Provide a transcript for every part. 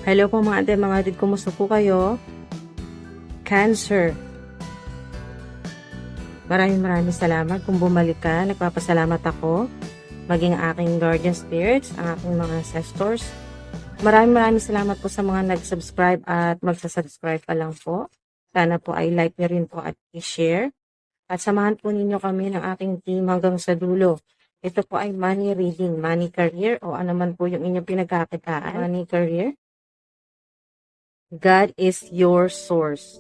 Hello po mga ate, mga atid, kumusta po kayo? Cancer. Maraming salamat kung bumalik ka. Nagpapasalamat ako. Maging aking guardian spirits, ang aking mga ancestors. Maraming salamat po sa mga nag-subscribe at magsasubscribe pa lang po. Sana po ay like nyo rin po at i-share. At samahan po ninyo kami ng aking team hanggang sa dulo. Ito po ay money reading, money career, o ano man po yung inyong pinagkakitaan. Money career. God is your source.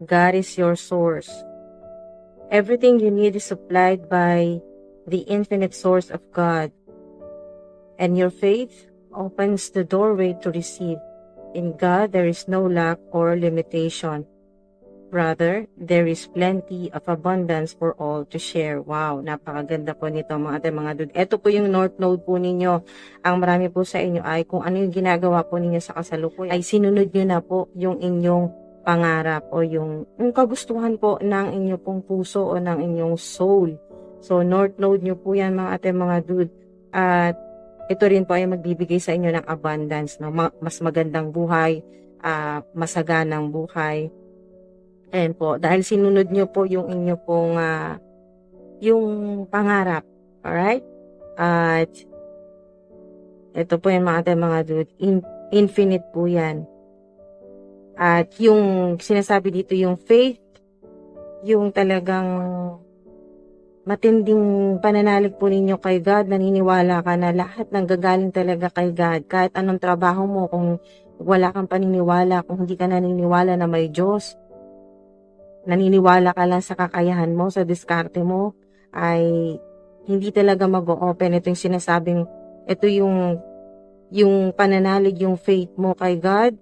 God is your source. Everything you need is supplied by the infinite source of God. And your faith opens the doorway to receive. In God, there is no lack or limitation. Rather, there is plenty of abundance for all to share. Wow, napakaganda po nito mga dude. Ito po yung North Node po ninyo. Ang marami po sa inyo ay kung ano yung ginagawa po ninyo sa kasalukuyan, ay sinunod nyo na po yung inyong pangarap o yung kagustuhan po ng inyong pong puso o ng inyong soul. So, North Node nyo po yan mga dude. At ito rin po ay magbibigay sa inyo ng abundance, no? Mas magandang buhay, masaganang buhay. Ayan po, dahil sinunod nyo po yung inyo pong yung pangarap. Alright? At ito po yung mga dude, infinite po yan. At yung sinasabi dito, yung faith, yung talagang matinding pananalig po ninyo kay God, naniniwala ka na lahat ng gagaling talaga kay God. Kahit anong trabaho mo, kung wala kang paniniwala, kung hindi ka naniniwala na may Diyos, naniniwala ka lang sa kakayahan mo, sa diskarte mo, ay hindi talaga mag-o-open. Ito yung sinasabing, ito yung pananalig, yung faith mo kay God,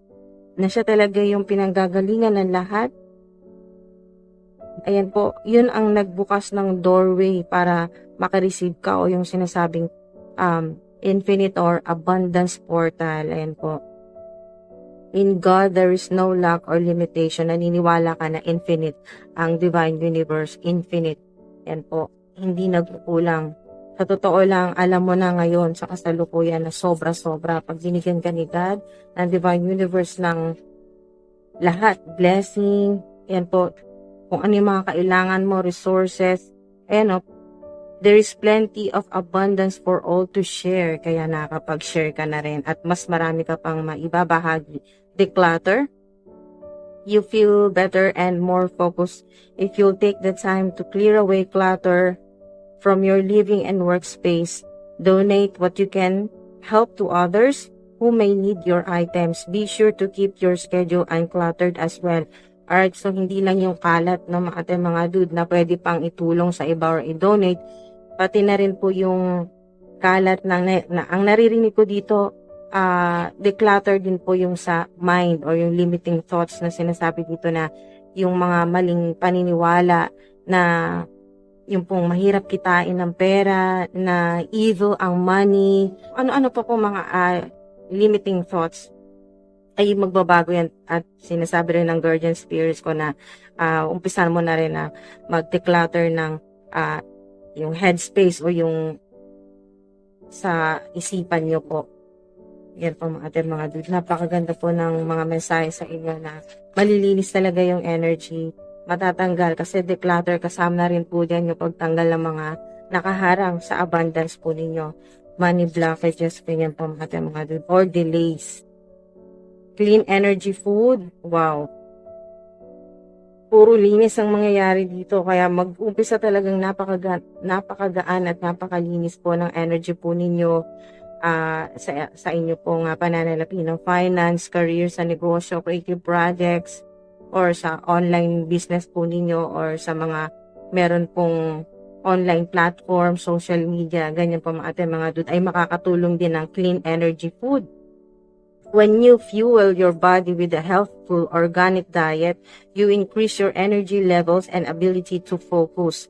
na siya talaga yung pinanggagalingan ng lahat. Ayan po, yun ang nagbukas ng doorway para makareceive ka o yung sinasabing infinite or abundance portal. Ayan po. In God, there is no lack or limitation. Naniniwala ka na infinite. Ang divine universe, infinite. Yan po. Hindi nagkukulang. Sa totoo lang, alam mo na ngayon sa kasalukuyan na sobra-sobra. Pag binigyan ka ni God, ng divine universe ng lahat, blessing, yan po. Kung ano yung mga kailangan mo, resources, ayan o, there is plenty of abundance for all to share. Kaya nakapag-share ka na rin at mas marami ka pang maibabahagi. Declutter. You feel better and more focused if you'll take the time to clear away clutter from your living and workspace. Donate what you can. Help to others who may need your items. Be sure to keep your schedule uncluttered as well. Alright, so hindi lang yung kalat ng mga dude na pwede pang itulong sa iba or i-donate. Pati na rin po yung kalat na ang naririnig ko dito, declutter din po yung sa mind or yung limiting thoughts na sinasabi dito na yung mga maling paniniwala na yung pong mahirap kitain ng pera, na evil ang money, ano-ano po po mga limiting thoughts ay magbabago yan at sinasabi rin ng guardian spirits ko na umpisan mo na rin na mag-declutter ng yung headspace o yung sa isipan nyo po. Yan po mga dude. Napakaganda po ng mga mensahe sa inyo na malilinis talaga yung energy. Matatanggal kasi declutter, kasama na rin po dyan yung pagtanggal ng mga nakaharang sa abundance po ninyo. Money blockages po yan po mga dude. Or delays. Clean energy food. Wow. Puro linis ang mangyayari dito. Kaya mag-umpisa talagang napakagaan at napakalinis po ng energy po ninyo sa inyo pong pananalapi ng finance, career, sa negosyo, creative projects, or sa online business po ninyo, or sa mga meron pong online platform, social media, ganyan po mga dude, ay makakatulong din ang clean energy food. When you fuel your body with a healthful organic diet, you increase your energy levels and ability to focus.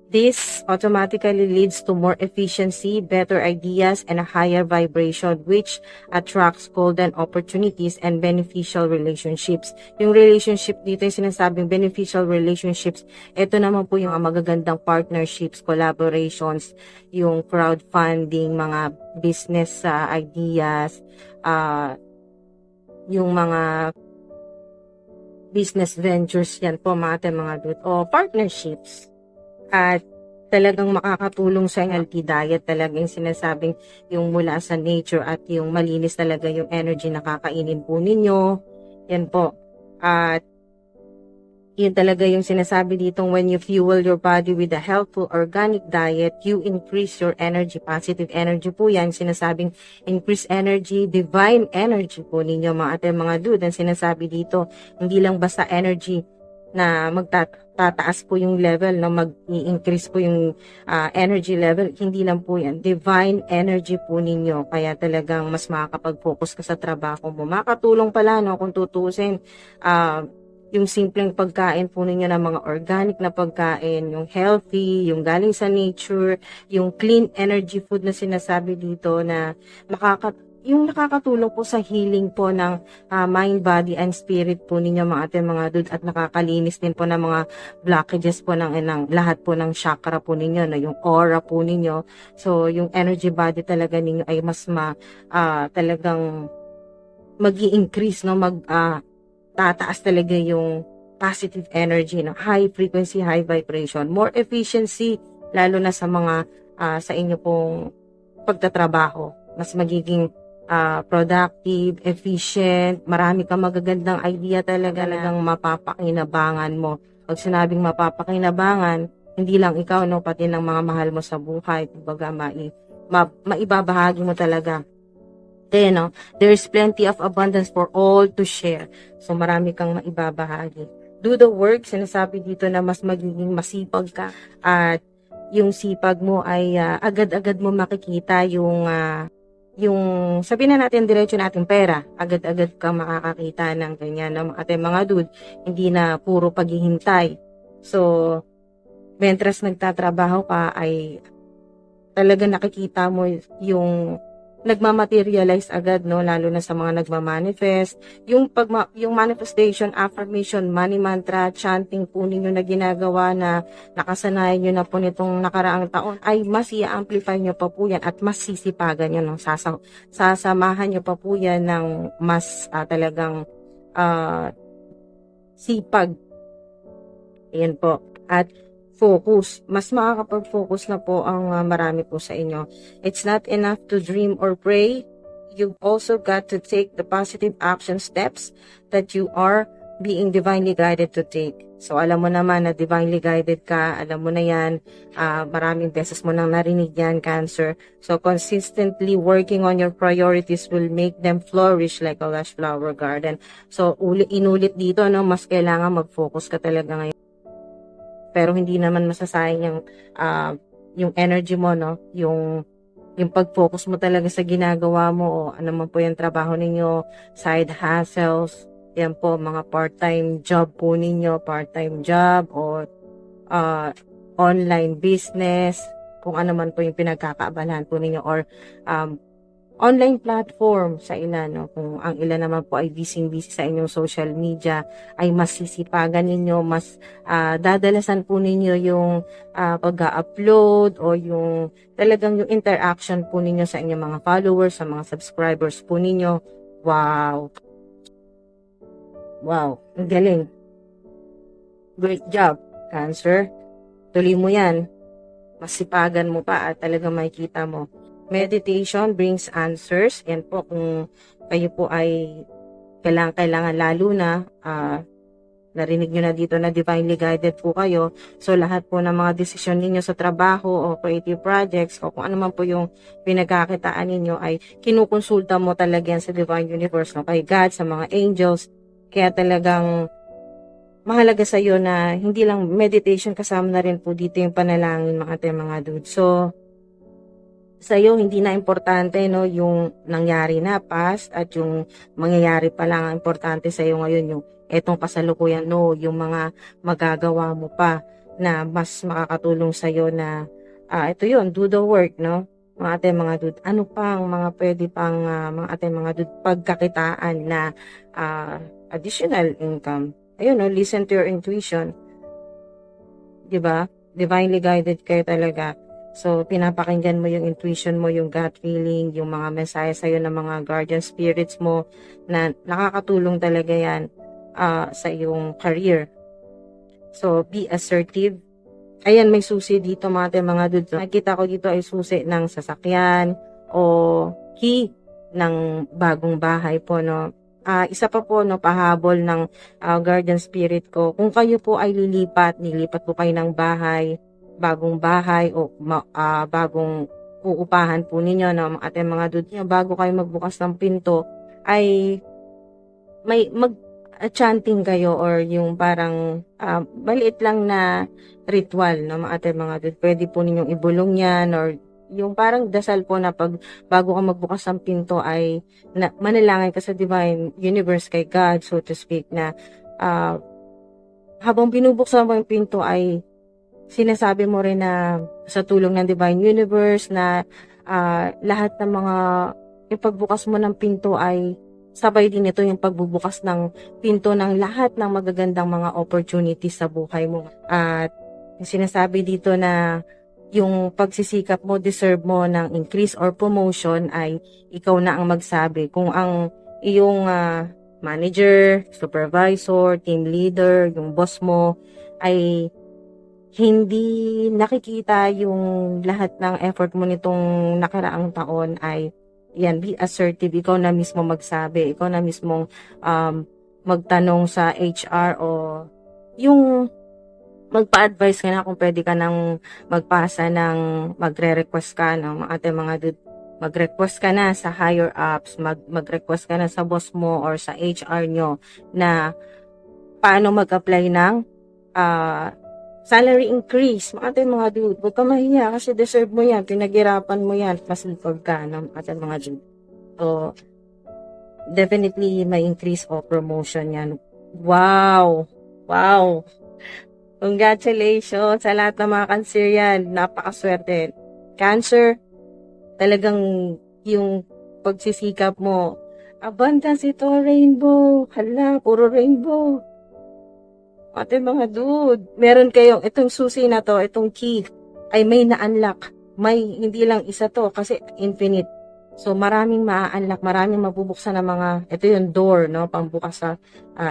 This automatically leads to more efficiency, better ideas, and a higher vibration, which attracts golden opportunities and beneficial relationships. Yung relationship dito, yung sinasabing beneficial relationships, ito naman po yung magagandang partnerships, collaborations, yung crowdfunding, mga business ideas, yung mga business ventures yan po mga ate mga dude, o partnerships. At talagang makakatulong sa healthy diet talaga yung sinasabing yung mula sa nature at yung malinis talaga yung energy na kakainin po ninyo. Yan po. At yun talaga yung sinasabi dito, when you fuel your body with a healthful organic diet, you increase your energy. Positive energy po yan. Sinasabing increase energy, divine energy po ninyo mga ate mga dude. Ang sinasabi dito, hindi lang basta energy na magtataas po yung level, na mag-i-increase po yung energy level. Hindi lang po yan. Divine energy po ninyo. Kaya talagang mas makakapag-focus ka sa trabaho mo. Makatulong pala, no, kung tutusin, yung simpleng pagkain po ninyo ng mga organic na pagkain, yung healthy, yung galing sa nature, yung clean energy food na sinasabi dito na yung nakakatulong po sa healing po ng mind, body, and spirit po ninyo mga ate mga dude, at nakakalinis din po ng mga blockages po ng lahat po ng chakra po ninyo, no, yung aura po ninyo. So, yung energy body talaga ninyo ay mas talagang mag-i-increase, no, tataas talaga yung positive energy, no? High frequency, high vibration, more efficiency, lalo na sa mga sa inyo pong pagtatrabaho. Mas magiging productive, efficient, marami kang magagandang idea talagang mapapakinabangan mo. Pag sinabing mapapakinabangan, hindi lang ikaw, no, pati ng mga mahal mo sa buhay, kumbaga maibabahagi mo talaga. Then, no, there's plenty of abundance for all to share. So, marami kang maibabahagi. Do the work, sinasabi dito na mas magiging masipag ka, at yung sipag mo ay agad-agad mo makikita yung sabihin na natin diretso natin pera, agad-agad kang makakakita ng ganyan, ng mga dude, hindi na puro paghihintay. So, mentras nagtatrabaho ka ay talaga nakikita mo yung nagmamaterialize agad, no, lalo na sa mga nagmamanifest, yung manifestation, affirmation, money mantra, chanting po ninyo na ginagawa na nakasanayan nyo na po nitong nakaraang taon, ay mas i-amplify nyo pa po yan at mas sisipagan nyo, no, sasamahan nyo pa po yan ng mas talagang sipag. Ayan po. At focus. Mas makakapag-focus na po ang marami po sa inyo. It's not enough to dream or pray. You've also got to take the positive action steps that you are being divinely guided to take. So, alam mo naman na divinely guided ka. Alam mo na yan. Maraming beses mo nang narinig yan, Cancer. So, consistently working on your priorities will make them flourish like a lush flower garden. So, inulit dito, no, mas kailangan mag-focus ka talaga ngayon. Pero hindi naman masasayang yung energy mo, no? Yung pag-focus mo talaga sa ginagawa mo, o ano man po yung trabaho ninyo, side hustles, yan po, mga part-time job po ninyo, part-time job, o online business, kung ano man po yung pinagkakaabalahan po ninyo, or online platform sa ilan, no? Kung ang ilan naman po ay busy sa inyong social media, ay mas sisipagan ninyo, mas dadalasan po ninyo yung pag-upload, o yung talagang yung interaction po ninyo sa inyong mga followers, sa mga subscribers po ninyo. Wow! Wow! Ang galing! Great job, Cancer! Tuloy mo yan. Masipagan mo pa at talagang makikita mo. Meditation brings answers. Yan po, kung kayo po ay kailangan lalo na narinig nyo na dito na divinely guided po kayo. So, lahat po ng mga desisyon ninyo sa trabaho o creative projects o kung ano man po yung pinagkakitaan ninyo ay kinukonsulta mo talaga yan sa Divine Universe, no? Kay God, sa mga angels. Kaya talagang mahalaga sa iyo na hindi lang meditation, kasama na rin po dito yung panalangin, mga dude. So, sa iyo hindi na importante, no, yung nangyari na past at yung mangyayari pa lang. Ang importante sa iyo ngayon yung etong kasalukuyan, no, yung mga magagawa mo pa na mas makakatulong sa iyo na ito yun, do the work, no, mga dude. Ano pang mga pwede pang mga dude pagkakitaan na additional income? Ayun, no, listen to your intuition. 'Di ba? Divinely guided kayo talaga. So, pinapakinggan mo yung intuition mo, yung gut feeling, yung mga mensahe sa'yo ng mga guardian spirits mo na nakakatulong talaga yan sa iyong career. So, be assertive. Ayan, may susi dito mga dudes. Nakita ko dito ay susi ng sasakyan o key ng bagong bahay po, no? Isa pa po, no, pahabol ng guardian spirit ko. Kung kayo po ay nilipat po kayo ng bagong bahay o bagong uupahan po ninyo, no, ating mga dudes, bago kayo magbukas ng pinto, ay may chanting kayo or yung parang maliit lang na ritual, no, ating mga dudes. Pwede po ninyong ibulong yan or yung parang dasal po na bago ka magbukas ng pinto ay manalangin ka sa divine universe, kay God, so to speak, na habang binubuksan mo yung pinto ay sinasabi mo rin na sa tulong ng divine universe na lahat ng mga yung pagbukas mo ng pinto ay sabay din ito yung pagbubukas ng pinto ng lahat ng magagandang mga opportunities sa buhay mo. At sinasabi dito na yung pagsisikap mo, deserve mo ng increase or promotion ay ikaw na ang magsabi. Kung ang iyong manager, supervisor, team leader, yung boss mo ay hindi nakikita yung lahat ng effort mo nitong nakaraang taon, ay yan, be assertive. Ikaw na mismo magsabi. Ikaw na mismong magtanong sa HR o yung magpa-advise ka na kung pwede ka nang magpasa ng magre-request ka ng ating mga dude. Mag-request ka na sa higher ups, mag-request ka na sa boss mo or sa HR nyo na paano mag-apply ng salary increase. Ating mga dude, huwag ka mahiya kasi deserve mo yan, pinaghirapan mo yan, masilpag ka ng ating mga dude. So, definitely may increase o promotion yan. Wow! Wow! Congratulations sa lahat ng mga Cancer yan. Napakaswerte. Cancer, talagang yung pagsisikap mo, abundance ito, rainbow. Hala, puro rainbow. Ate mga dude, meron kayong, itong susi na to, itong key, ay may na-unlock. May, hindi lang isa to, kasi infinite. So, maraming ma-unlock, maraming mabubuksan na mga, ito yung door, no, pambukas sa,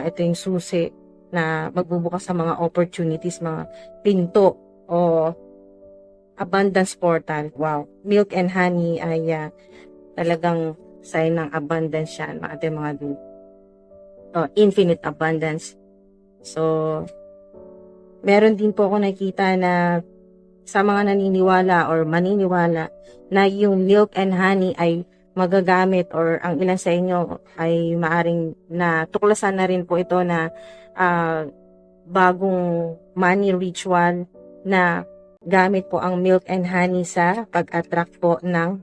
ito yung susi, na magbubukas sa mga opportunities, mga pinto, o abundance portal. Wow. Milk and honey ay talagang sign ng abundance yan, mga dude. Infinite abundance. So, meron din po ako nakita na sa mga naniniwala or maniniwala na yung milk and honey ay magagamit or ang ilan sa inyo ay maaring natuklasan na rin po ito na bagong money ritual na gamit po ang milk and honey sa pag-attract po ng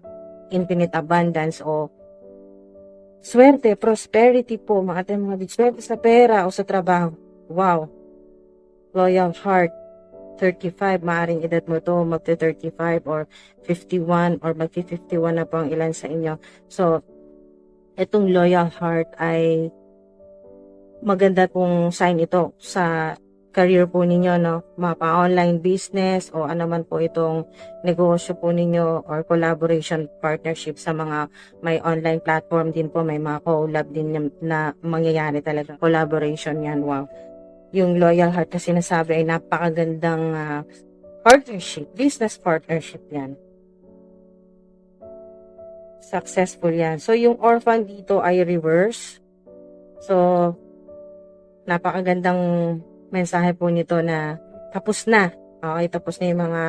infinite abundance o swerte, prosperity po, mga swerte sa pera o sa trabaho. Wow. Loyal heart. 35. Maaring edad mo to magte-35 or 51 or magti-51 na po ang ilan sa inyo. So, itong loyal heart ay maganda pong sign ito sa career po ninyo, no? Mapa-online business o ano man po itong negosyo po ninyo or collaboration partnership sa mga may online platform din po. May mga collab din na mangyayari talaga. Collaboration yan, wow. Yung loyal heart na sinasabi ay napakagandang partnership, business partnership yan. Successful yan. So, yung orphan dito ay reverse. So, napakagandang mensahe po nito na tapos na. Okay, tapos na yung mga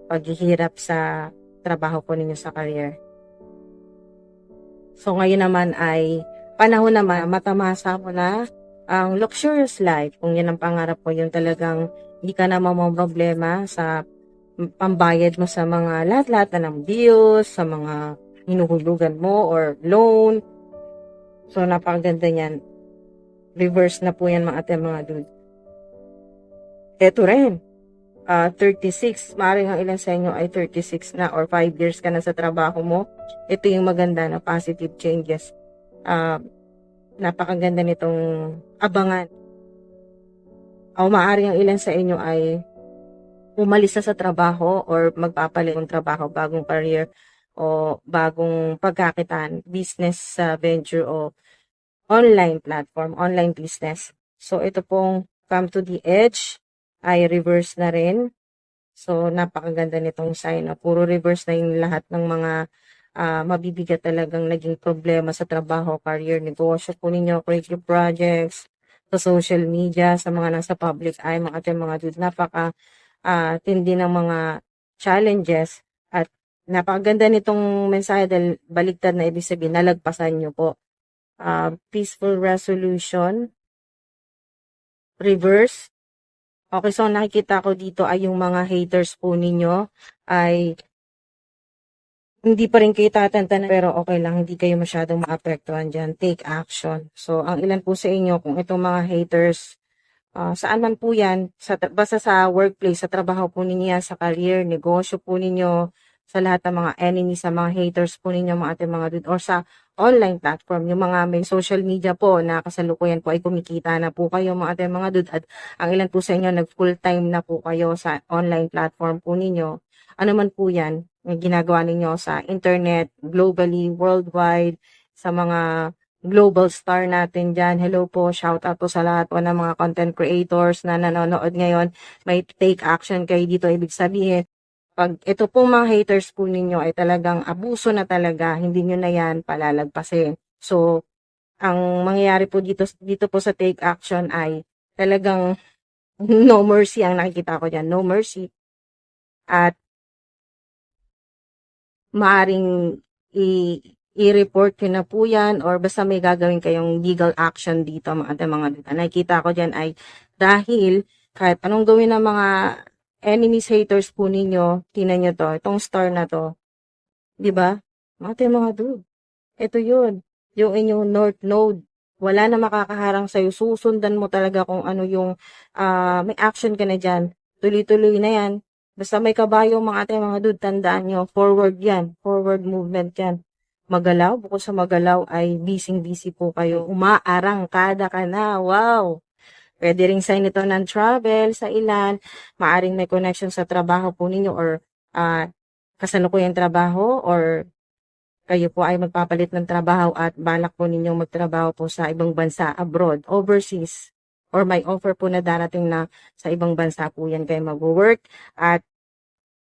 paghihirap sa trabaho po ninyo sa career. So, ngayon naman ay panahon naman, matamasa mo na ang luxurious life. Kung yan ang pangarap mo, yung talagang hindi ka na problema sa pambayad mo sa mga lahat-lahat na ng bills, sa mga hinuhulugan mo or loan. So, napakaganda niyan. Reverse na po yan mga dude. Eto rin, 36. Maaaring ang ilan sa inyo ay 36 na or 5 years ka na sa trabaho mo. Ito yung maganda na positive changes. Napakaganda nitong abangan. O maaaring ang ilan sa inyo ay umalis na sa trabaho or magpapalit ng trabaho, bagong career o bagong pagkakitaan, business venture o online platform, online business. So, ito pong come to the edge ay reverse na rin. So, napakaganda nitong sign. Puro reverse na yung lahat ng mga mabibigat talagang naging problema sa trabaho, career, negosyo po ninyo, creative projects, sa social media, sa mga nasa public eye, mga ating mga dude, tindi ng mga challenges at napakaganda nitong mensahe dahil baliktad na ibig sabihin, nalagpasan nyo po. Peaceful resolution, reverse. Okay, so nakikita ko dito ay yung mga haters po ninyo ay hindi pa rin kayo tatantanan pero okay lang, hindi kayo masyadong maapektuhan dyan. Take action. So, ang ilan po sa inyo, kung itong mga haters, saan man po yan, basta sa workplace, sa trabaho po ninyo yan, sa career, negosyo po ninyo, sa lahat ng mga enemies, sa mga haters po ninyo, mga ating mga dude, or sa online platform, yung mga may social media po na kasalukuyan po ay kumikita na po kayo, mga ating mga dude, at ang ilan po sa inyo, nag full time na po kayo sa online platform po ninyo. Ano man po yan, yung ginagawa ninyo sa internet, globally, worldwide, sa mga global star natin dyan. Hello po, shout out po sa lahat po ng mga content creators na nanonood ngayon. May take action kayo dito. Ibig sabihin, pag ito pong mga haters po ninyo ay talagang abuso na talaga, hindi nyo na yan palalagpasin. So, ang mangyayari po dito po sa take action ay talagang no mercy ang nakikita ko dyan. No mercy. At maaring i-report nyo na po yan or basta may gagawin kayong legal action dito mga dito. Nakikita ko dyan ay dahil kahit anong gawin ng mga enemies, haters po ninyo, tinan nyo to, itong star na to, di ba? Mga dude, ito yun, yung inyong North Node, wala na makakaharang sa'yo, susundan mo talaga kung ano yung, may action ka na dyan, tuloy-tuloy na yan. Basta may kabayo mga dude, tandaan nyo, forward yan, forward movement yan. Magalaw, bukod sa magalaw ay busy po kayo. Umaarangkada ka na, wow! Pwede ring sign ito ng travel sa ilan, maaring may connection sa trabaho po ninyo or kasalukuyang trabaho or kayo po ay magpapalit ng trabaho at balak po ninyong magtrabaho po sa ibang bansa, abroad, overseas, or may offer po na darating na sa ibang bansa po yan kayo mag-work at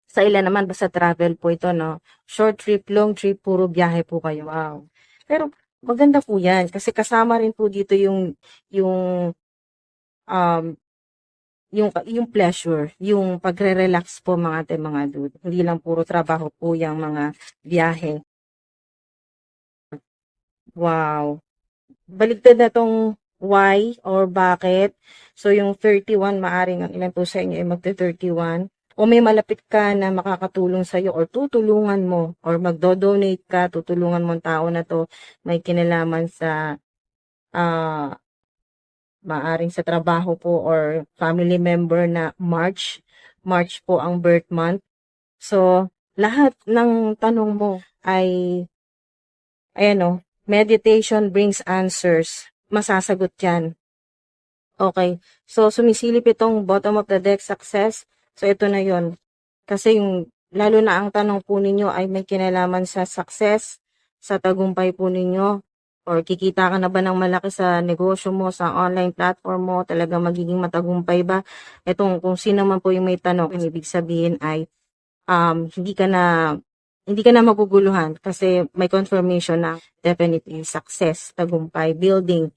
sa ilan naman, basta travel po ito, no? Short trip, long trip, puro biyahe po kayo. Wow. Pero maganda po yan kasi kasama rin po dito um, yung pleasure, yung pagre-relax po mga dude. Hindi lang puro trabaho po yung mga biyahe. Wow. Baligtad na tong why or bakit. So, yung 31, maaring ang ilan po sa inyo ay magte-31. O may malapit ka na makakatulong sa'yo or tutulungan mo or magdo-donate ka, tutulungan mo ang tao na to, may kinalaman sa maaring sa trabaho po or family member na March. March po ang birth month. So, lahat ng tanong mo ay, ayan o, meditation brings answers. Masasagot yan. Okay. So, sumisilip itong bottom of the deck success. So, ito na yon. Kasi yung, lalo na ang tanong po ninyo ay may kinalaman sa success, sa tagumpay po ninyo, or kikita ka na ba ng malaki sa negosyo mo, sa online platform mo, talagang magiging matagumpay ba? Itong, kung sino man po yung may tanong, ibig sabihin ay, hindi ka na maguguluhan kasi may confirmation na definitely success, tagumpay, building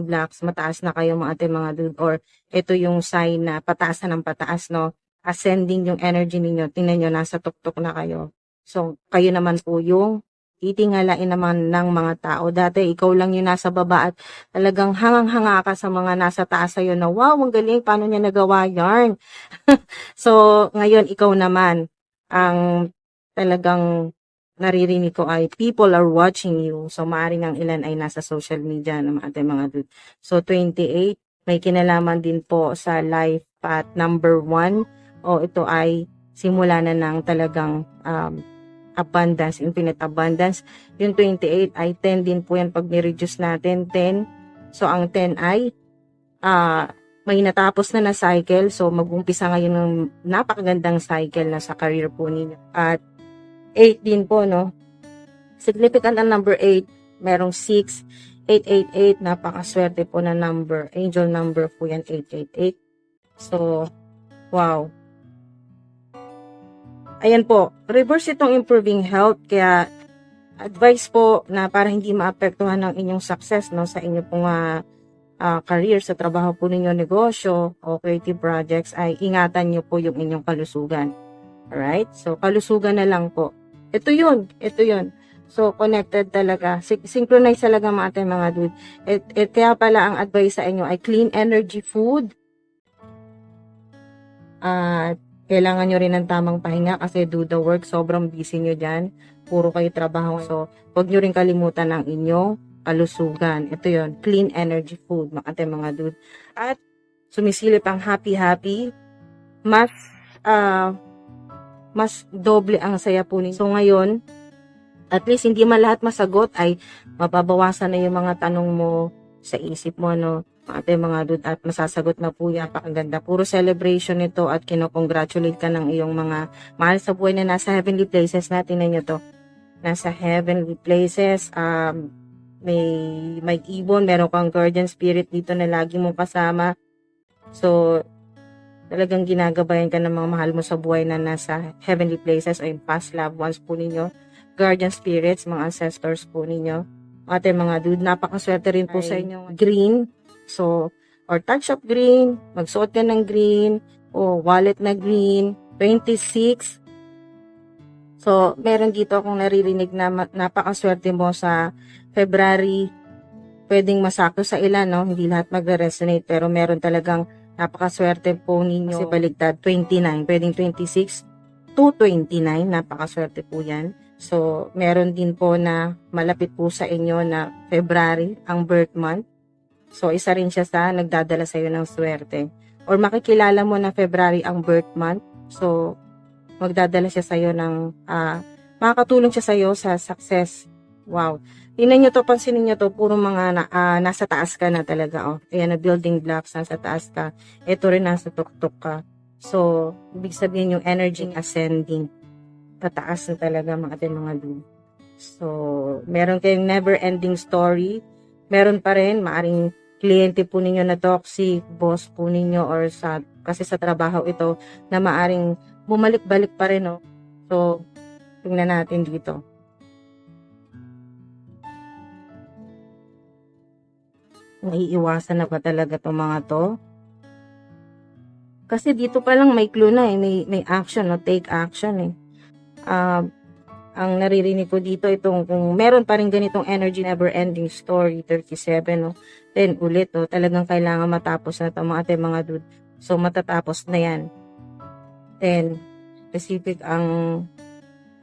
blocks, mataas na kayo mga dude, or ito yung sign na pataas na ng pataas, no? Ascending yung energy ninyo, tingnan nyo, nasa tuktok na kayo. So, kayo naman po yung titingalain naman ng mga tao. Dati, ikaw lang yung nasa baba at talagang hangang-hanga ka sa mga nasa taas sa'yo na, wow, ang galing, paano niya nagawa yarn? So, ngayon, ikaw naman, ang talagang naririnig ko ay people are watching you. So, maaaring ang ilan ay nasa social media ng mga dude. So, 28, may kinalaman din po sa life path number 1. O ito ay simula na ng talagang abundance, infinite abundance. Yung 28 ay 10 din po yan pag ni-reduce natin, 10. So, ang 10 ay may natapos na cycle. So, mag-umpisa ngayon ng napakagandang cycle na sa career po ninyo. At 8 din po, no? Significant ang number 8. Merong 6, 888. Napakaswerte po na number. Angel number po yan, 888. So, wow. Ayan po. Reverse itong improving health. Kaya, advice po na para hindi maapektuhan ng inyong success, no, sa inyo pong career, sa trabaho po ninyo, negosyo, o creative projects, ay ingatan nyo po yung inyong kalusugan. Alright? So, kalusugan na lang po. Ito yun. So, connected talaga. Synchronize talaga mga dude. Kaya pala ang advice sa inyo ay clean energy food. At kailangan nyo rin ng tamang pahinga kasi do the work. Sobrang busy nyo dyan. Puro kayo trabaho. So, huwag nyo rin kalimutan ang inyong kalusugan. Ito yon, clean energy food, mga dude. At sumisilip ang happy-happy. Mas doble ang saya po ninyo. So, ngayon, at least hindi man lahat masagot ay mababawasan na yung mga tanong mo sa isip mo, no? Mga dude, at masasagot na po yan. Pakaganda. Puro celebration ito at kinokongratulate ka ng iyong mga mahal sa buhay na nasa heavenly places. Natin nyo to. Nasa heavenly places. May ibon, meron kang guardian spirit dito na lagi mong kasama. So, talagang ginagabayan ka ng mga mahal mo sa buhay na nasa heavenly places o yung past loved ones po ninyo. Guardian spirits, mga ancestors po ninyo. Mga dude, napakaswerte rin po sa inyo. Green, so, or touch of green, magsuot ka ng green, o wallet na green, 26. So, meron dito akong naririnig na napakaswerte mo sa February. Pwedeng masakto sa ilan, no? Hindi lahat magre-resonate, pero meron talagang napakaswerte po ninyo. Kasi baligtad, 29, pwedeng 26 to 29, napakaswerte po yan. So, meron din po na malapit po sa inyo na February, ang birth month. So, isa rin siya sa nagdadala sa iyo ng swerte. Or makikilala mo na February ang birth month. So, magdadala siya sa iyo ng, makakatulong siya sa iyo sa success. Wow. Tingnan nyo to, pansinin nyo to, puro mga nasa taas ka na talaga. Oh. Ayan, na building blocks, nasa taas ka. Ito rin nasa tuktok ka. So, ibig sabihin yung energy ascending. Pataas na talaga mga dude. So, meron kayong never-ending story. Meron pa rin, maaring kliyente po ninyo na toxic, boss po ninyo, or kasi sa trabaho ito, na maaring bumalik-balik pa rin, no? So, tingnan natin dito. Naiiwasan na ba talaga itong mga to? Kasi dito pa lang may clue na may action, no? Take action eh. Ang naririnig ko dito itong kung meron pa rin ganitong energy, never ending story, 37, no? Then ulit, no? Talagang kailangan matapos na ito mga dude. So matatapos na yan. Then specific ang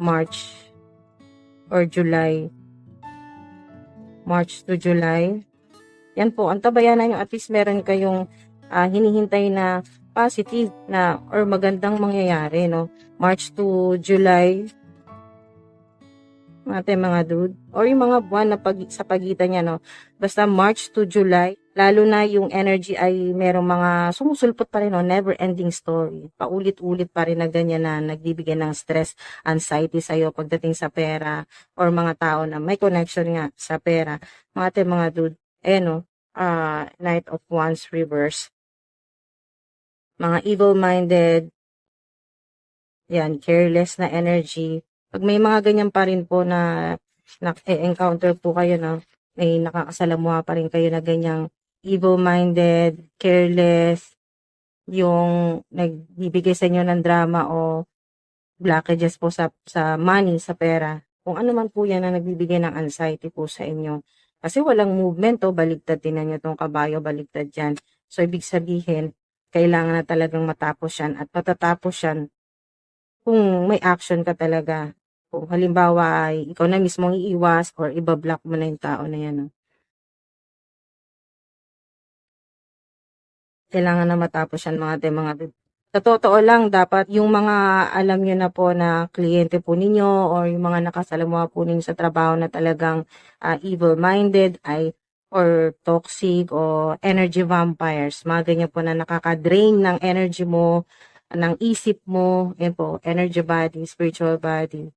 March or July. March to July. Yan po, ang tabayanan nyo, at least meron kayong hinihintay na positive na or magandang mangyayari, no? March to July, mga dude, or yung mga buwan na sa pagitan niya, no? Basta March to July, lalo na yung energy ay merong mga sumusulpot pa rin, no? Never ending story. Paulit-ulit pa rin na ganyan na nagbibigay ng stress, anxiety sa'yo pagdating sa pera, or mga tao na may connection nga sa pera. Mga dude, no? Knight of Wands reverse. Mga evil-minded, yan, careless na energy. Pag may mga ganyan pa rin po na encounter po kayo, no? May nakakasalamuha pa rin kayo na ganyang evil-minded, careless, yung nagbibigay sa inyo ng drama o blockages po sa money, sa pera. Kung ano man po yan na nagbibigay ng anxiety po sa inyo. Kasi walang movement, baligtad din nyo itong kabayo, baligtad yan. So, ibig sabihin, kailangan na talagang matapos yan at matatapos yan kung may action ka talaga. Kung halimbawa ay ikaw na mismong iiwas or ibablock mo na yung tao na yan. No? Kailangan na matapos yan mga sa totoo lang, dapat yung mga alam nyo na po na kliyente po ninyo or yung mga nakasalamuha po ninyo sa trabaho na talagang evil-minded ay or toxic o energy vampires. Mga ganyan po na nakaka-drain ng energy mo, ng isip mo, yan po, energy body, spiritual body,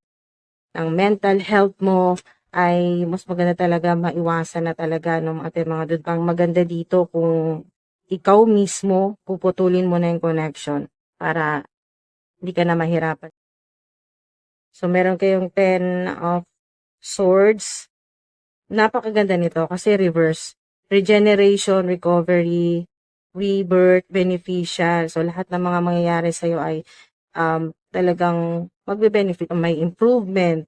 ng mental health mo, ay mas maganda talaga maiwasan na talaga ng ating mga dude. Pang maganda dito kung ikaw mismo puputulin mo na yung connection para hindi ka na mahirapan. So, meron kayong 10 of Swords. Napakaganda nito kasi reverse. Regeneration, recovery, rebirth, beneficial. So, lahat ng mga mangyayari sa'yo ay talagang magbe-benefit. May improvement,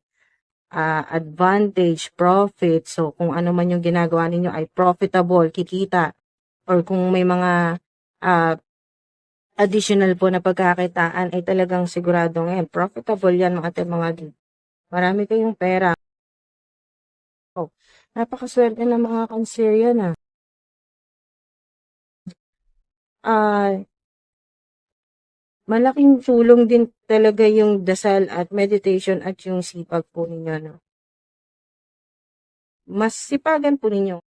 advantage, profit. So, kung ano man yung ginagawa ninyo ay profitable, kikita. Or kung may mga additional po na pagkakitaan ay talagang sigurado ngayon. Profitable yan mga marami kayong pera. Oh, napakaswerte ng mga Cancerian ah. Malaking tulong din talaga yung dasal at meditation at yung sipag po ninyo, no? Mas sipagan po ninyo.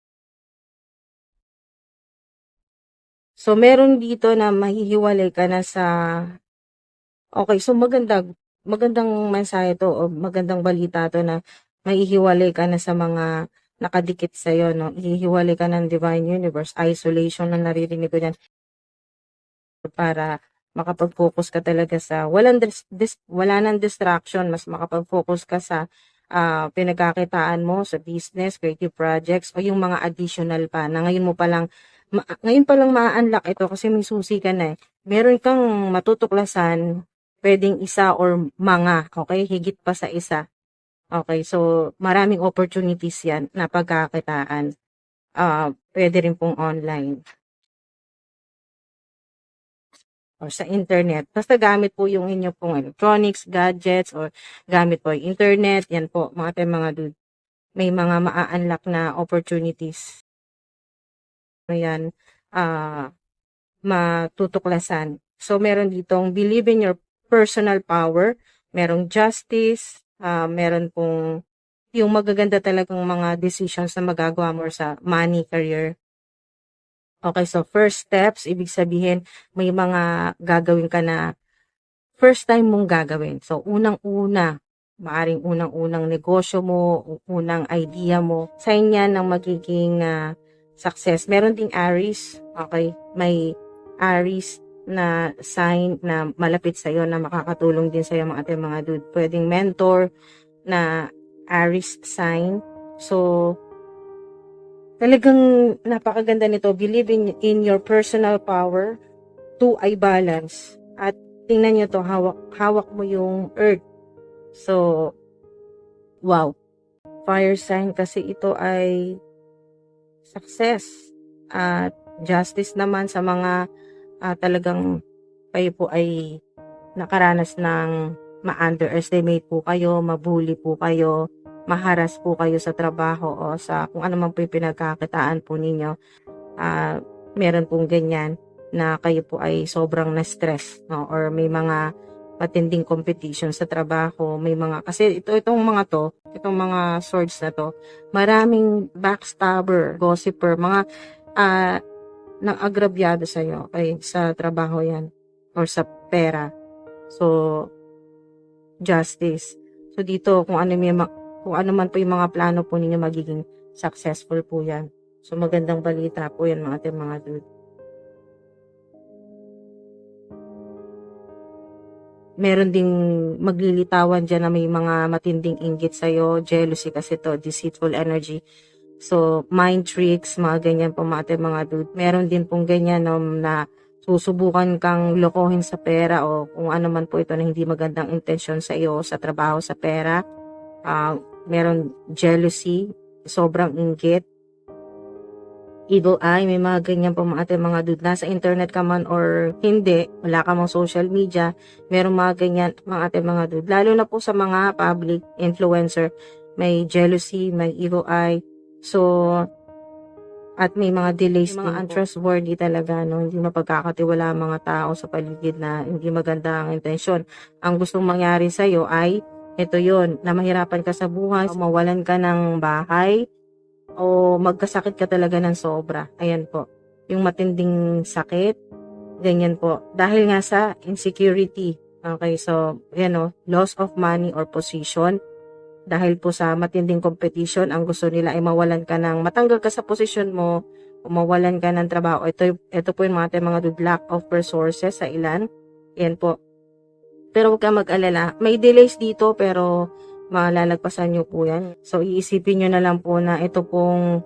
So, meron dito na mahihiwalay ka na sa... Okay, so magandang mensahe to o magandang balita to na mahihiwalay ka na sa mga nakadikit sa'yo, no? Hihiwalay ka ng Divine Universe, isolation na naririnig ko dyan para makapag-focus ka talaga sa wala nang distraction, mas makapag-focus ka sa pinagkakitaan mo sa business, creative projects o yung mga additional pa na ngayon pa lang ma-unlock ito kasi may susi ka na eh. Meron kang matutuklasan, pwedeng isa or mga, okay? Higit pa sa isa. Okay, so maraming opportunities yan na pagkakitaan. Pwede rin pong online or sa internet. Basta gamit po yung inyo pong electronics, gadgets, or gamit po yung internet. Yan po, mga dude. May mga maa-unlock na opportunities. Ayan, matutuklasan. So, meron ditong believe in your personal power. Merong justice. Meron pong yung magaganda talagang mga decisions na magagawa mo sa money, career. Okay, so first steps, ibig sabihin may mga gagawin ka na first time mong gagawin. So unang-una, maaring unang-unang negosyo mo, unang idea mo, sign yan ng magiging success. Meron ding Aries, okay? May Aries na sign na malapit sa'yo na makakatulong din sa'yo mga dude. Pwedeng mentor na Aries sign. So, talagang napakaganda nito. Believe in your personal power. 2 ay balance. At tingnan nyo to, hawak mo yung earth. So, wow. Fire sign kasi ito ay success. At justice naman sa mga talagang kayo po ay nakaranas ng ma-underestimate po kayo, mabully po kayo, maharas po kayo sa trabaho o sa kung ano man po yung pinagkakitaan po ninyo. Meron pong ganyan na kayo po ay sobrang na-stress, no? Or may mga matinding competition sa trabaho, may mga, kasi itong mga swords na to, maraming backstabber, gossiper, mga nang agrabyado sa'yo, okay, sa trabaho yan, or sa pera. So, justice. So, dito, kung ano man po yung mga plano po ninyo, magiging successful po yan. So, magandang balita po yan mga dude. Meron ding maglilitawan dyan na may mga matinding inggit sa'yo, jealousy kasi to, deceitful energy. So, mind tricks, mga ganyan po mga dude. Meron din pong ganyan na susubukan kang lokohin sa pera o kung ano man po ito na hindi magandang intensyon sa iyo, sa trabaho, sa pera. Meron jealousy, sobrang inggit. Evil eye, may mga ganyan po mga dude. Nasa internet ka man or hindi, wala ka mang social media, meron mga ganyan mga dude. Lalo na po sa mga public influencer, may jealousy, may evil eye. So, at may mga delays, mga untrustworthy talaga, no? Hindi mapagkakatiwala ang mga tao sa paligid na hindi maganda ang intensyon. Ang gustong mangyari sa'yo ay, ito yon na mahirapan ka sa buhay, mawalan ka ng bahay, o magkasakit ka talaga ng sobra. Ayan po. Yung matinding sakit, ganyan po. Dahil nga sa insecurity. Okay, so, yan o, loss of money or position. Dahil po sa matinding competition, ang gusto nila ay mawalan ka ng, matanggal ka sa posisyon mo, o mawalan ka ng trabaho. Ito po yung mga dude, lack of resources sa ilan. Yan po. Pero huwag kang mag-alala. May delays dito pero malalagpasan nyo po yan. So, iisipin nyo na lang po na ito pong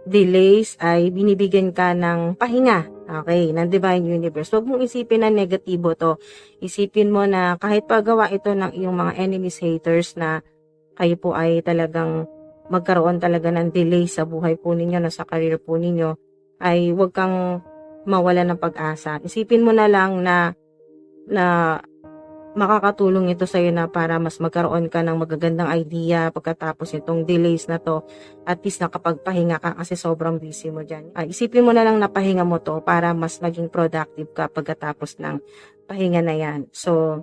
delays ay binibigyan ka ng pahinga. Okay, ng Divine Universe. Huwag mong isipin na negatibo to. Isipin mo na kahit pagawa ito ng iyong mga enemies, haters na kayo po ay talagang magkaroon talaga ng delay sa buhay po ninyo, na sa career po ninyo, ay huwag kang mawala ng pag-asa. Isipin mo na lang na makakatulong ito sa'yo na para mas magkaroon ka ng magagandang idea pagkatapos itong delays na to. At least nakapagpahinga ka kasi sobrang busy mo dyan. Isipin mo na lang na pahinga mo to para mas maging productive ka pagkatapos ng pahinga na yan. So,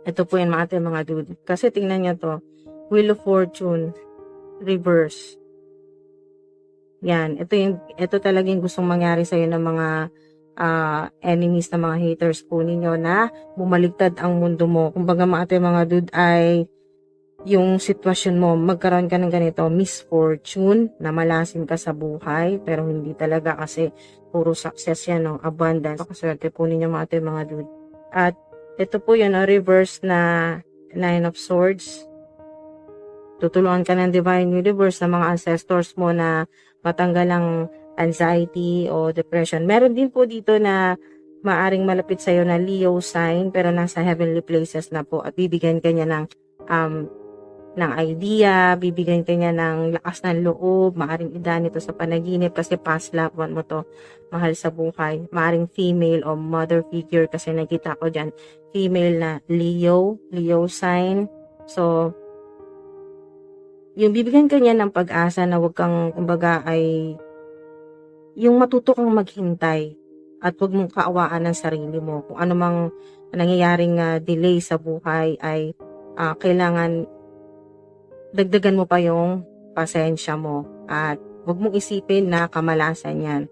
ito po yung mga dude. Kasi tingnan nyo to. Wheel of Fortune. Reverse. Yan. Ito talaga yung gustong mangyari sa'yo ng mga enemies na mga haters po ninyo na bumaligtad ang mundo mo. Kumbaga mga dude ay yung sitwasyon mo, magkaroon ka ng ganito, misfortune, na malasin ka sa buhay, pero hindi talaga kasi puro success yan, no? Abundance. Pakaswerte po ninyo mga dude. At ito po yun, no? Reverse na Nine of Swords. Tutulungan ka ng Divine Universe ng mga ancestors mo na matanggal ang anxiety o depression. Meron din po dito na maaring malapit sa'yo na Leo sign pero nasa heavenly places na po at bibigyan ka niya ng idea, bibigyan ka niya ng lakas ng loob, maaring idaan ito sa panaginip kasi past loved one mo to, mahal sa buhay. Maaring female o mother figure kasi nakita ko dyan, female na Leo sign. So, yung bibigyan ka niya ng pag-asa na wag kang, kumbaga ay yung matuto kang maghintay at wag mong kaawaan ng sarili mo. Kung ano mang nangyayaring delay sa buhay ay kailangan dagdagan mo pa yung pasensya mo at wag mong isipin na kamalasan yan.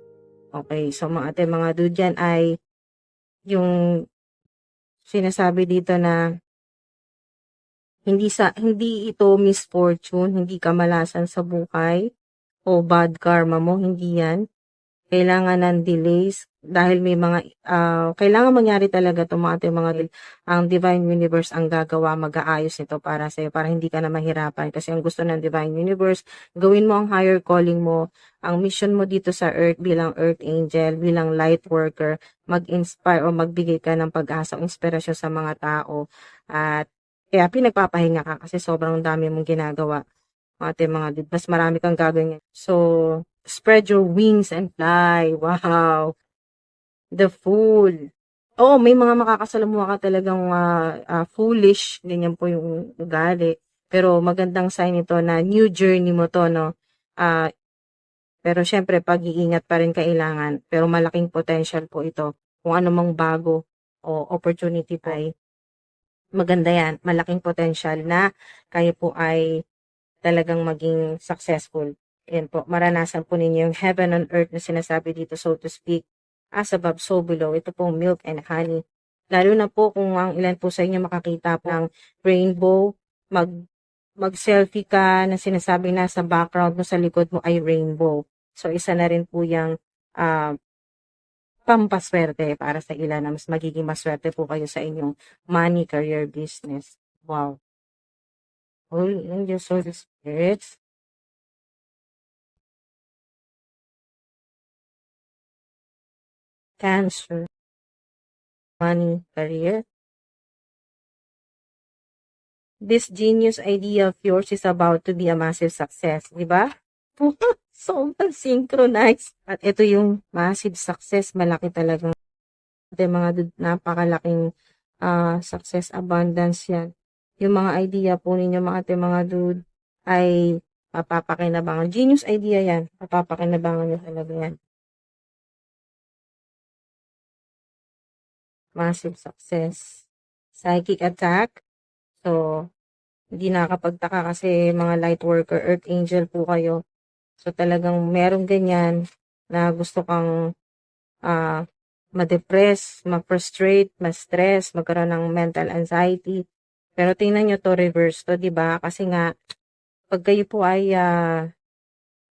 Okay, so mga dude yan ay yung sinasabi dito na hindi ito misfortune, hindi kamalasan sa buhay o bad karma mo, hindi yan. Kailangan ng delays dahil may kailangan mangyari talaga itong ang Divine Universe ang gagawa, mag-aayos nito para sa'yo, para hindi ka na mahirapan. Kasi ang gusto ng Divine Universe, gawin mo ang higher calling mo, ang mission mo dito sa Earth bilang Earth Angel, bilang light worker, mag-inspire o magbigay ka ng pag-asa o inspirasyon sa mga tao. At kaya pinagpapahinga ka kasi sobrang dami mong ginagawa. Mas marami kang gagawin. So, spread your wings and fly. Wow. The Fool. Oo, may mga makakasalamuha ka talagang foolish. Ganyan po yung ugali. Pero magandang sign ito na new journey mo to, no? Pero syempre, pag-iingat pa rin kailangan. Pero malaking potential po ito. Kung ano mang bago o opportunity po ay maganda yan. Malaking potential na kayo po ay talagang maging successful. Yan po, maranasan po ninyo yung heaven on earth na sinasabi dito, so to speak, as above, so below. Ito pong milk and honey. Lalo na po kung ang ilan po sa inyo makakita po ng rainbow, mag-selfie ka na sinasabi na sa background mo, sa likod mo ay rainbow. So, isa na rin po yung pampaswerte para sa ilan na mas magiging maswerte po kayo sa inyong money, career, business. Wow. Holy angels, Holy spirits. Cancer, money, career. This genius idea of yours is about to be a massive success, di ba? Sobrang synchronized. At ito yung massive success, malaki talagang napakalaking success, abundance yan. Yung mga idea po ninyo mga dude ay mapapakinabangan. Genius idea yan. Mapapakinabangan nyo talaga yan. Massive success. Psychic attack. So, Hindi nakakapagtaka kasi mga light worker, earth angel po kayo. So talagang merong ganyan na gusto kang ma-depress, ma-frustrate, ma-stress, magkaroon ng mental anxiety. Pero tingnan nyo to, reverse to, di ba? Kasi nga, pag kayo po ay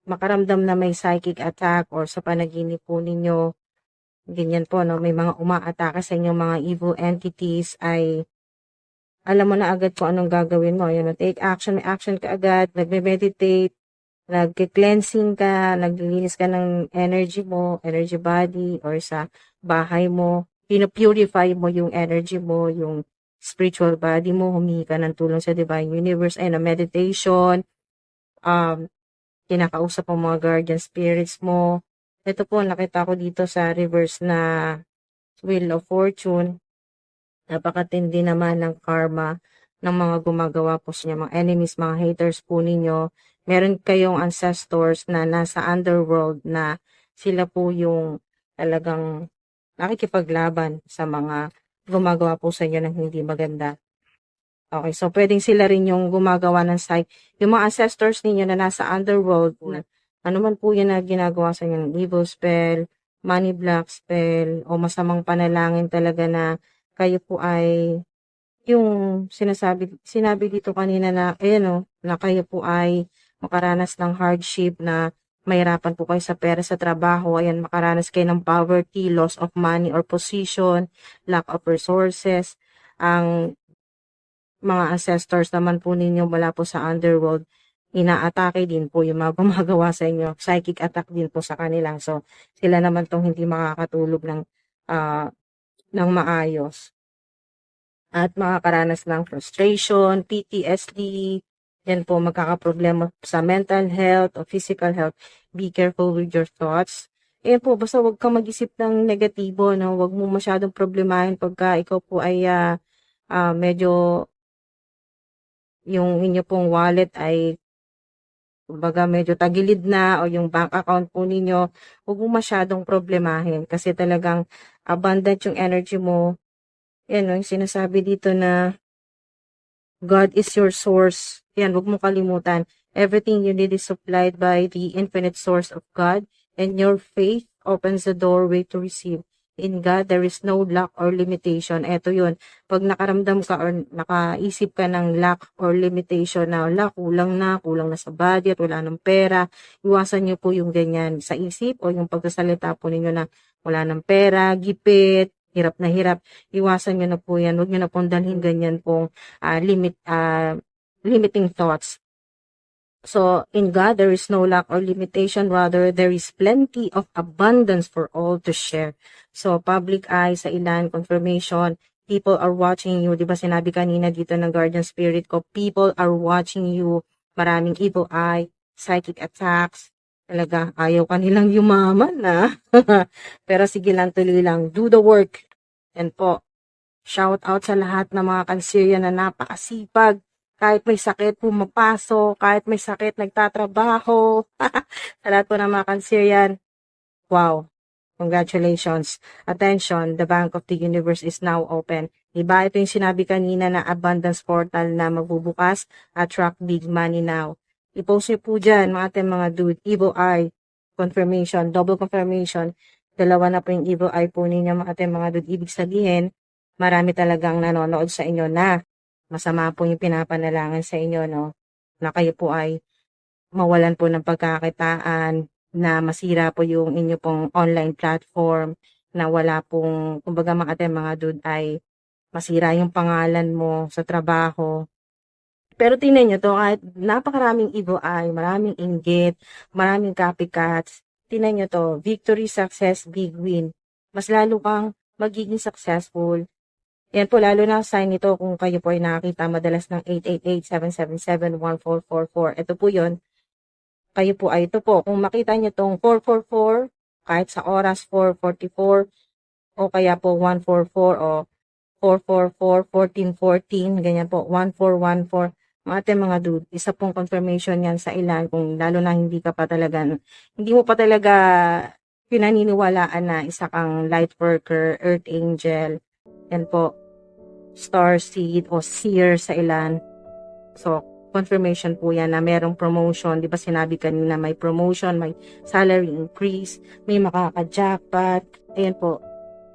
makaramdam na may psychic attack or sa panaginip po ninyo, ganyan po, no, may mga umaatake sa inyo, mga evil entities, ay alam mo na agad kung anong gagawin mo. You know, take action, may action ka agad, nagme-meditate, nag-cleansing ka, naglilinis ka ng energy mo, energy body, or sa bahay mo, pinupurify mo yung energy mo, yung spiritual body mo, humingi ka ng tulong sa divine universe, ay na meditation, um, kinakausap ang mga guardian spirits mo. Ito po, nakita ko dito sa reverse na Wheel of Fortune, napakatindi naman ng karma ng mga gumagawa po sa inyo, mga enemies, mga haters po ninyo. Meron kayong ancestors na nasa underworld na sila po yung talagang nakikipaglaban sa mga gumagawa po sa inyo ng hindi maganda. Okay, so pwedeng sila rin yung gumagawa ng yung mga ancestors ninyo na nasa underworld, na ano man po yun na ginagawa sa inyo ng evil spell, money block spell, o masamang panalangin talaga na kayo po ay yung sinabi dito kanina na, na kayo po ay makaranas ng hardship, na mahirapan po kayo sa pera sa trabaho, ayan, makaranas kayo ng poverty, loss of money or position, lack of resources. Ang mga ancestors naman po ninyo mula po sa underworld, inaatake din po yung mga gumagawa sa inyo. Psychic attack din po sa kanila. So, sila naman tong hindi makakatulog ng maayos. At makakaranas ng frustration, PTSD, yan po, magkakaproblema sa mental health o physical health. Be careful with your thoughts. Ayan po, basta huwag kang mag-isip ng negatibo, no? Huwag mo masyadong problemahin pagka ikaw po ay medyo yung inyo pong wallet ay kumbaga medyo tagilid na, o yung bank account po ninyo, huwag mo masyadong problemahin kasi talagang abundant yung energy mo. Yan, no, yung sinasabi dito na God is your source. Yan, huwag mo kalimutan. Everything you need is supplied by the infinite source of God, and your faith opens the doorway to receive. In God, there is no lack or limitation. Eto yun. Pag nakaramdam ka or nakaisip ka ng lack or limitation na, kulang na sa budget, wala ng pera, iwasan niyo po yung ganyan sa isip o yung pagsasalita po ninyo na wala ng pera, gipit, hirap na hirap. Iwasan niyo na po yan. Huwag niyo na pong dalhin ganyan pong limiting thoughts. So, in God, there is no lack or limitation. Rather, there is plenty of abundance for all to share. So, public eye sa ilan, confirmation, people are watching you. Diba sinabi kanina dito ng guardian spirit ko, people are watching you. Maraming evil eye, psychic attacks. Talaga, ayaw kanilang yumaman na. Pero sige lang, tuloy lang. Do the work. And po, shout out sa lahat ng mga Cancerian na napakasipag. Kahit may sakit, pumapasok. Kahit may sakit, nagtatrabaho. Sa lahat po ng mga Cancerian, wow. Congratulations. Attention, the Bank of the Universe is now open. Diba? Ito yung sinabi kanina na abundance portal na magbubukas. Attract big money now. I-post nyo po dyan, mga ating mga dude. Evil eye. Confirmation. Double confirmation. Dalawa na po yung evil eye po ninyo, mga ating mga dude. Ibig sabihin, marami talagang nanonood sa inyo na masama po yung pinapanalangin sa inyo, no? Na kayo po ay mawalan po ng pagkakitaan, na masira po yung inyo pong online platform, na wala pong, kumbaga mga dude, ay masira yung pangalan mo sa trabaho. Pero tingnan nyo to, kahit napakaraming evil eye, maraming inggit, maraming copycats, tingnan nyo to, victory, success, big win. Mas lalo kang magiging successful. Yan po, lalo na sign nito kung kayo po ay nakakita madalas ng 888-777-1444. Ito po yon. Kayo po ay ito po. Kung makita nyo tong 444, kahit sa oras 444, o kaya po 144 o 444, 1414, ganyan po, 1414. Mga dude, isa pong confirmation yan sa ilan, kung lalo na hindi mo pa talaga pinaniniwalaan na isa kang light worker, earth angel, yan po, star seed o seer sa ilan. So, confirmation po yan na merong promotion. Di ba sinabi kanina may promotion, may salary increase, may makaka-jackpot. Ayan po,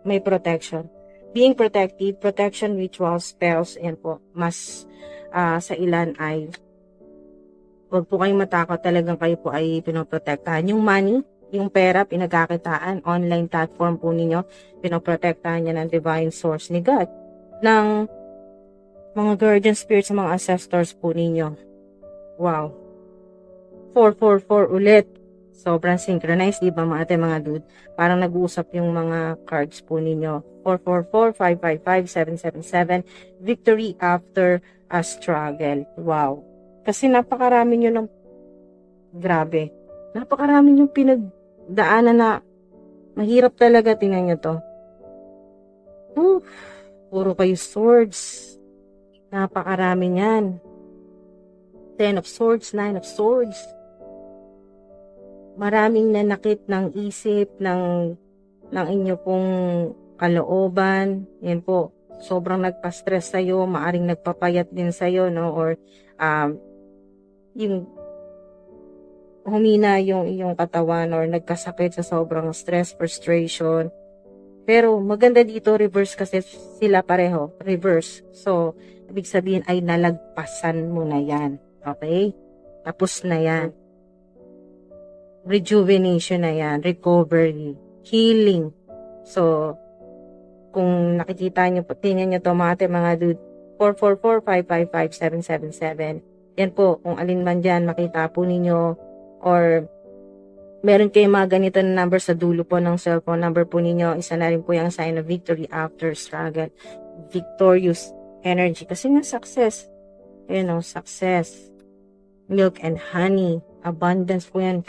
may protection. Being protected, protection rituals, spells, ayan po, mas sa ilan ay huwag po kayong matakot, talagang kayo po ay pinoprotektahan. Yung money, yung pera, pinagkakitaan, online platform po ninyo, pinoprotektahan niya ng divine source ni God. Ng mga guardian spirits, mga ancestors po ninyo. Wow. 444 ulit. Sobrang synchronized, di ba mga dude? Parang nag-uusap yung mga cards po ninyo. 444, 555, 777. Victory after a struggle. Wow. Kasi napakarami nyo ng grabe. Napakarami nyo pinagdaanan na mahirap talaga. Tingnan nyo to. Puro kayo swords. Napakarami niyan. 10 of swords, 9 of swords. Maraming nanakit ng isip, ng inyo pong kalooban. Yan po. Sobrang nagpa-stress sa'yo, maaring nagpapayat din sa'yo, no? Or, yung humina yung iyong katawan or nagkasakit sa sobrang stress, frustration. Pero maganda dito, reverse kasi sila pareho. Reverse. So, ibig sabihin ay nalagpasan mo na yan. Okay? Tapos na yan. Rejuvenation na yan. Recovery. Healing. So, kung nakikita nyo, tingnan nyo to mga dude, 444-555-777. Yan po, kung alin man dyan, makita po ninyo or meron kayong mga ganito na number sa dulo po ng cellphone number po ninyo. Isa na rin po yung sign of victory after struggle. Victorious energy. Kasi nga success. Success. Milk and honey. Abundance po yan.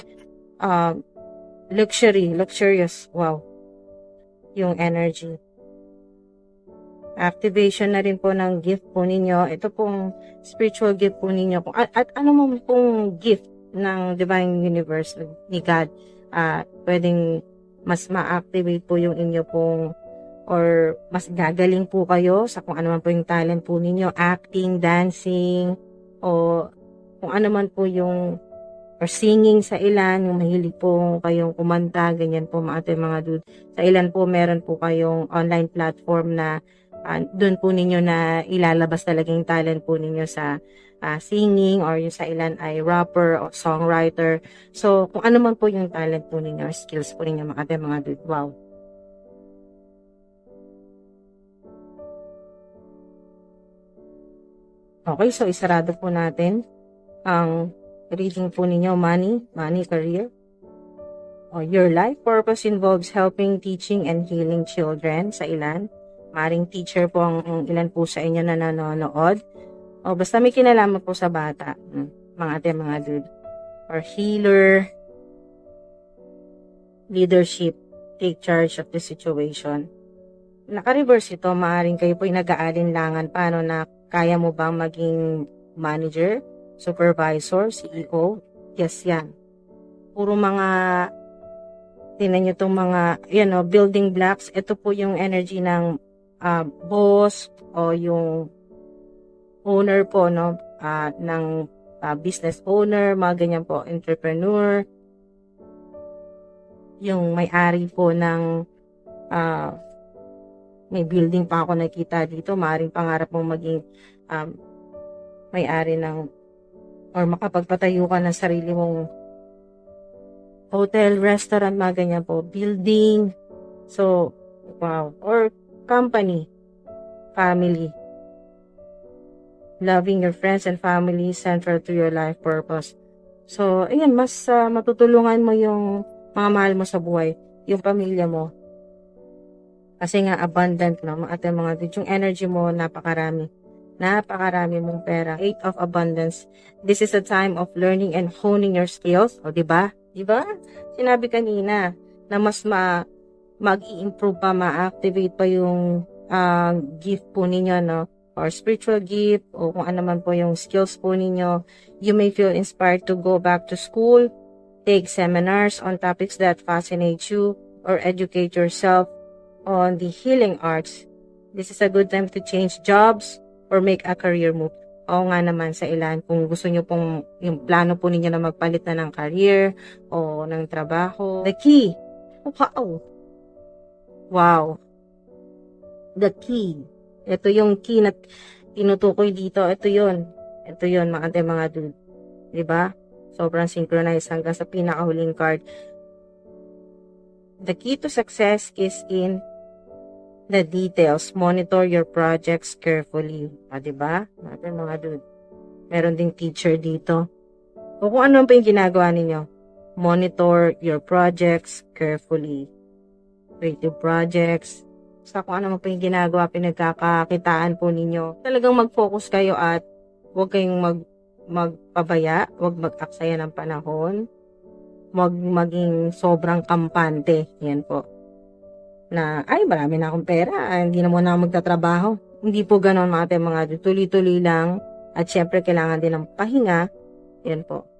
Luxury. Luxurious. Wow. Yung energy. Activation na rin po ng gift po ninyo. Ito pong spiritual gift po ninyo. At ano mo pong gift ng Divine Universe ni God, pwedeng mas ma-activate po yung inyo pong or mas gagaling po kayo sa kung ano man po yung talent po ninyo, acting, dancing, o kung ano man po yung or singing sa ilan, yung mahilig po kayong kumanta, ganyan po mga dude. Sa ilan po meron po kayong online platform na doon po ninyo na ilalabas talaga yung talent po ninyo sa singing, or yung sa ilan ay rapper o songwriter. So, kung ano man po yung talent po ninyo or skills po ninyo mga dude. Wow. Okay, so isarado po natin ang reading po ninyo, money, career. Your life purpose involves helping, teaching, and healing children sa ilan. Maring teacher po ang ilan po sa inyo na nanonood. Basta may kinalaman po sa bata, mga dude. Or healer, leadership, take charge of the situation. Naka-reverse ito, maaring kayo po yung nag-aalinlangan paano na kaya mo bang maging manager, supervisor, CEO. Yes, yan. Puro mga, tinan nyo itong mga, building blocks. Ito po yung energy ng boss o yung owner po, no? Ng business owner, mga ganyan po, entrepreneur. Yung may-ari po ng may building pa ako nakita dito, maaaring pangarap mong maging may-ari ng or makapagpatayo ka ng sarili mong hotel, restaurant, mga ganyan po, building. So, wow. Or company, family. Loving your friends and family central to your life purpose. So, ayan, mas matutulungan mo yung mga mahal mo sa buhay, yung pamilya mo. Kasi nga, abundant, no? Mga yung energy mo, napakarami. Napakarami mong pera. 8 of abundance. This is a time of learning and honing your skills. O, diba? Diba? Sinabi kanina na mas mag-i-improve pa, ma-activate pa yung gift po ninyo, no? Or spiritual gift, o kung ano man po yung skills po ninyo. You may feel inspired to go back to school, take seminars on topics that fascinate you, or educate yourself on the healing arts. This is a good time to change jobs or make a career move. Oo nga naman sa ilan, kung gusto nyo pong, yung plano po ninyo na magpalit na ng career o ng trabaho. The key. Wow. Wow. The key. Ito yung key na tinutukoy dito. Ito yun. Ito yun, mga dude. Diba? Sobrang synchronized hanggang sa pinakahuling card. The key to success is in the details. Monitor your projects carefully. Diba? Mga dude. Meron ding teacher dito. O kung ano pa yung ginagawa ninyo. Monitor your projects carefully. Creative projects. Sa kung ano pa yung ginagawa, pinagkakakitaan po ninyo. Talagang mag-focus kayo at huwag kayong magpabaya. Huwag mag-aksaya ng panahon. Huwag maging sobrang kampante. Yan po. Na, ay, marami na akong pera, hindi na muna ako magtatrabaho. Hindi po ganon mga tuloy-tuloy lang, at syempre kailangan din ng pahinga. Yan po.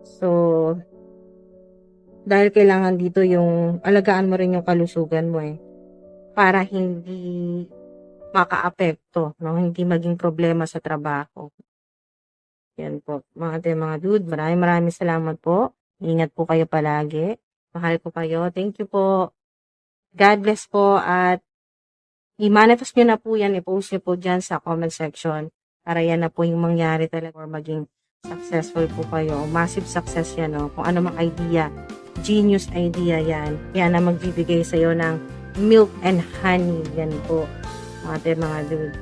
So, dahil kailangan dito yung, alagaan mo rin yung kalusugan mo para hindi makaapekto, no? Hindi maging problema sa trabaho. Yan po, mga dude, maraming salamat po. Ingat po kayo palagi. Mahal ko kayo. Thank you po. God bless po at i-manifest nyo na po yan. I-post nyo po dyan sa comment section para yan na po yung mangyari talaga or maging successful po kayo. Massive success yan. No? Kung ano mang idea, genius idea yan. Yan na magbibigay sa'yo ng milk and honey. Yan po. Mga dude.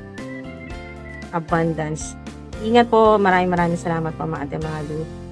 Abundance. Ingat po. Maraming salamat po mga dude.